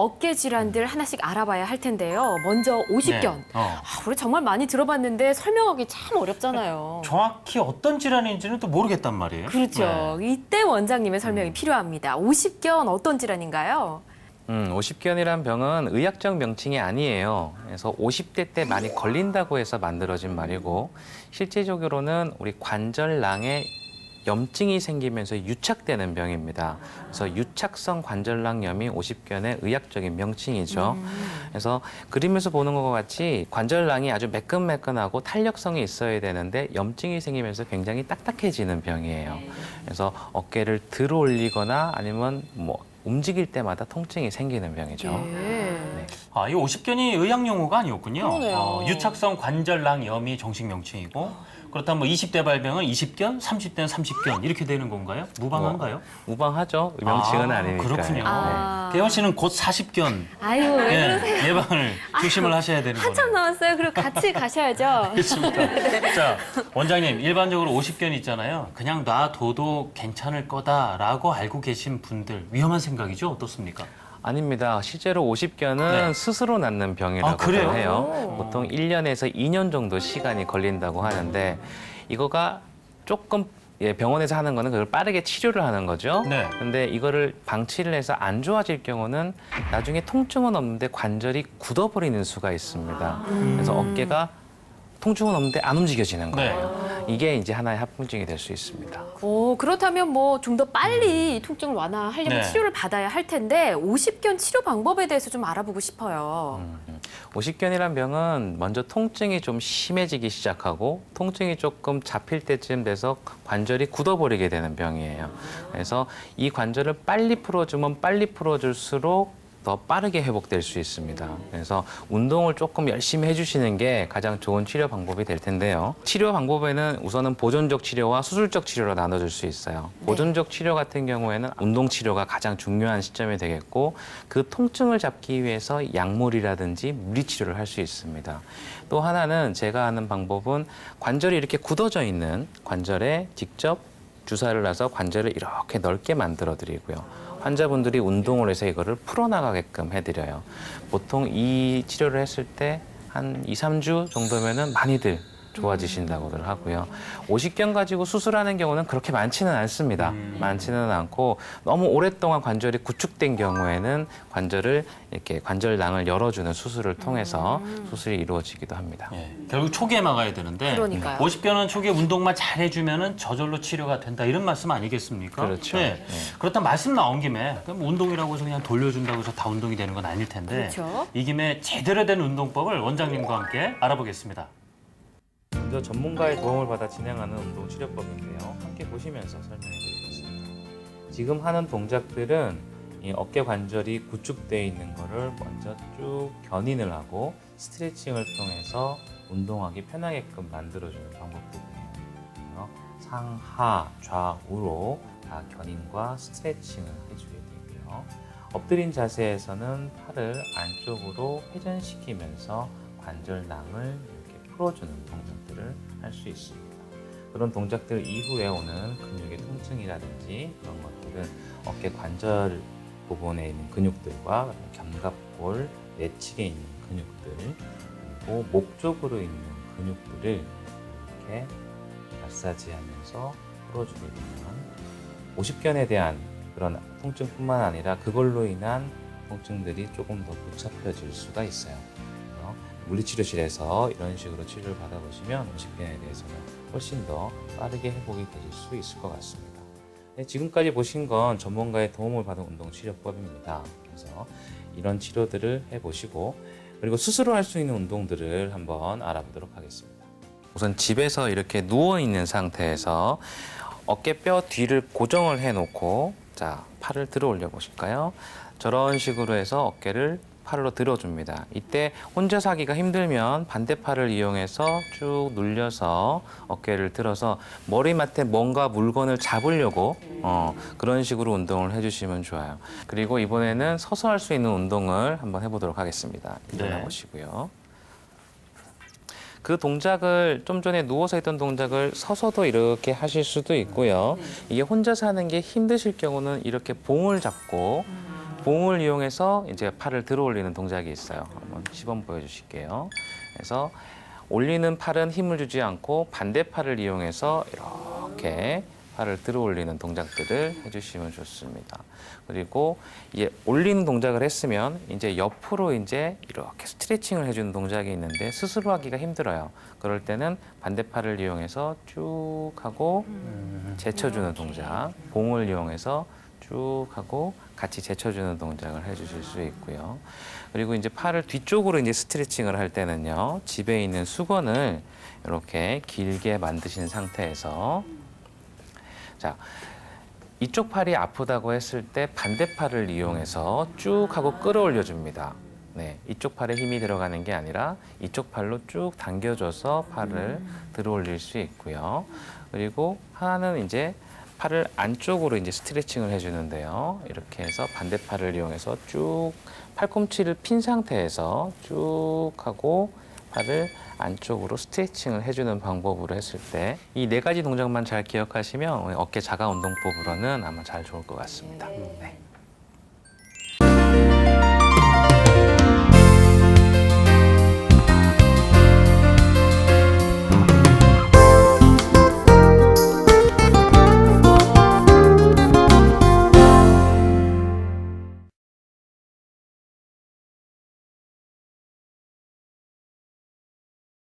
어깨 질환들 하나씩 알아봐야 할 텐데요. 먼저 오십견. 네. 우리 정말 많이 들어봤는데 설명하기 참 어렵잖아요. 정확히 어떤 질환인지는 또 모르겠단 말이에요. 그렇죠. 네. 이때 원장님의 설명이 필요합니다. 오십견 어떤 질환인가요? 오십견이란 병은 의학적 명칭이 아니에요. 그래서 50대 때 많이 걸린다고 해서 만들어진 말이고 실제적으로는 우리 관절낭에 염증이 생기면서 유착되는 병입니다. 그래서 유착성 관절낭염이 오십견의 의학적인 명칭이죠. 그래서 그림에서 보는 것과 같이 관절낭이 아주 매끈매끈하고 탄력성이 있어야 되는데 염증이 생기면서 굉장히 딱딱해지는 병이에요. 그래서 어깨를 들어 올리거나 아니면 뭐 움직일 때마다 통증이 생기는 병이죠. 네. 이 오십견이 의학 용어가 아니었군요. 그러네요. 유착성 관절낭염이 정식 명칭이고 그렇다면 뭐 20대 발병은 20견, 30대는 30견 이렇게 되는 건가요? 무방한가요? 무방하죠. 명칭은 아니니까요. 그렇군요. 아. 개원 씨는 곧 40견 아유, 왜 그러세요? 예방을 조심을 하셔야 되는 한참 거네요. 남았어요. 그리고 같이 가셔야죠. 알겠습니다. 자, 원장님, 일반적으로 50견 있잖아요. 그냥 놔둬도 괜찮을 거다라고 알고 계신 분들 위험한 생각이죠? 어떻습니까? 아닙니다. 실제로 오십견은 네. 스스로 낫는 병이라고 그래요? 해요. 보통 1년에서 2년 정도 시간이 걸린다고 하는데 이거가 조금 병원에서 하는 거는 그걸 빠르게 치료를 하는 거죠. 네. 근데 이거를 방치를 해서 안 좋아질 경우는 나중에 통증은 없는데 관절이 굳어버리는 수가 있습니다. 그래서 어깨가 통증은 없는데 안 움직여지는 거예요. 이게 이제 하나의 합병증이 될 수 있습니다. 그렇다면 뭐 좀 더 빨리 이 통증을 완화하려면 네. 치료를 받아야 할 텐데 오십견 치료 방법에 대해서 좀 알아보고 싶어요. 오십견이란 병은 먼저 통증이 좀 심해지기 시작하고 통증이 조금 잡힐 때쯤 돼서 관절이 굳어버리게 되는 병이에요. 그래서 이 관절을 빨리 풀어주면 빨리 풀어줄수록 더 빠르게 회복될 수 있습니다. 그래서 운동을 조금 열심히 해주시는 게 가장 좋은 치료 방법이 될 텐데요. 치료 방법에는 우선은 보존적 치료와 수술적 치료로 나눠줄 수 있어요. 보존적 치료 같은 경우에는 운동 치료가 가장 중요한 시점이 되겠고 그 통증을 잡기 위해서 약물이라든지 물리치료를 할 수 있습니다. 또 하나는 제가 하는 방법은 관절이 이렇게 굳어져 있는 관절에 직접 주사를 놔서 관절을 이렇게 넓게 만들어 드리고요. 환자분들이 운동을 해서 이거를 풀어나가게끔 해드려요. 보통 이 치료를 했을 때 한 2, 3주 정도면은 많이들 좋아지신다고들 하고요. 오십견 가지고 수술하는 경우는 그렇게 많지는 않습니다. 많지는 않고 너무 오랫동안 관절이 구축된 경우에는 관절을 이렇게 관절낭을 열어주는 수술을 통해서 수술이 이루어지기도 합니다. 예, 결국 초기에 막아야 되는데 그러니까요. 50견은 초기에 운동만 잘 해주면 저절로 치료가 된다 이런 말씀 아니겠습니까? 그렇죠. 네. 네. 그렇다면 말씀 나온 김에 그럼 운동이라고 해서 그냥 돌려준다고 해서 다 운동이 되는 건 아닐 텐데 그렇죠. 이 김에 제대로 된 운동법을 원장님과 함께 알아보겠습니다. 먼저 전문가의 도움을 받아 진행하는 운동 치료법인데요. 함께 보시면서 설명해 드리겠습니다. 지금 하는 동작들은 이 어깨 관절이 구축되어 있는 거를 먼저 쭉 견인을 하고 스트레칭을 통해서 운동하기 편하게끔 만들어주는 방법들이에요. 그래서 상하, 좌우로 다 견인과 스트레칭을 해줘야 되고요. 엎드린 자세에서는 팔을 안쪽으로 회전시키면서 관절낭을 이렇게 풀어주는 동작들을 할 수 있습니다. 그런 동작들 이후에 오는 근육의 통증이라든지 그런 것들은 어깨 관절 부분에 있는 근육들과 견갑골, 내측에 있는 근육들 그리고 목 쪽으로 있는 근육들을 이렇게 마사지하면서 풀어주게 되면 오십견에 대한 그런 통증뿐만 아니라 그걸로 인한 통증들이 조금 더 붙잡혀질 수가 있어요. 그래서 물리치료실에서 이런 식으로 치료를 받아보시면 오십견에 대해서는 훨씬 더 빠르게 회복이 되실 수 있을 것 같습니다. 네, 지금까지 보신 건 전문가의 도움을 받은 운동치료법입니다. 그래서 이런 치료들을 해보시고 그리고 스스로 할 수 있는 운동들을 한번 알아보도록 하겠습니다. 우선 집에서 이렇게 누워있는 상태에서 어깨뼈 뒤를 고정을 해놓고 자 팔을 들어 올려 보실까요? 저런 식으로 해서 어깨를 팔로 들어줍니다. 이때 혼자서 하기가 힘들면 반대팔을 이용해서 쭉 눌려서 어깨를 들어서 머리맡에 뭔가 물건을 잡으려고 그런 식으로 운동을 해주시면 좋아요. 그리고 이번에는 서서 할 수 있는 운동을 한번 해보도록 하겠습니다. 일어나 보시고요. 그 동작을 좀 전에 누워서 했던 동작을 서서도 이렇게 하실 수도 있고요. 이게 혼자서 하는 게 힘드실 경우는 이렇게 봉을 잡고 봉을 이용해서 이제 팔을 들어 올리는 동작이 있어요. 한번 시범 보여주실게요. 그래서 올리는 팔은 힘을 주지 않고 반대팔을 이용해서 이렇게 팔을 들어 올리는 동작들을 해주시면 좋습니다. 그리고 이제 올리는 동작을 했으면 이제 옆으로 이제 이렇게 스트레칭을 해주는 동작이 있는데 스스로 하기가 힘들어요. 그럴 때는 반대팔을 이용해서 쭉 하고 제쳐주는 동작, 봉을 이용해서 쭉 하고 같이 제쳐주는 동작을 해주실 수 있고요. 그리고 이제 팔을 뒤쪽으로 이제 스트레칭을 할 때는요, 집에 있는 수건을 이렇게 길게 만드신 상태에서 자, 이쪽 팔이 아프다고 했을 때 반대팔을 이용해서 쭉 하고 끌어올려 줍니다. 네, 이쪽 팔에 힘이 들어가는 게 아니라 이쪽 팔로 쭉 당겨줘서 팔을 들어 올릴 수 있고요. 그리고 하나는 이제 팔을 안쪽으로 이제 스트레칭을 해주는데요. 이렇게 해서 반대팔을 이용해서 쭉 팔꿈치를 핀 상태에서 쭉 하고 팔을 안쪽으로 스트레칭을 해주는 방법으로 했을 때 이 네 가지 동작만 잘 기억하시면 어깨 자가 운동법으로는 아마 잘 좋을 것 같습니다. 네.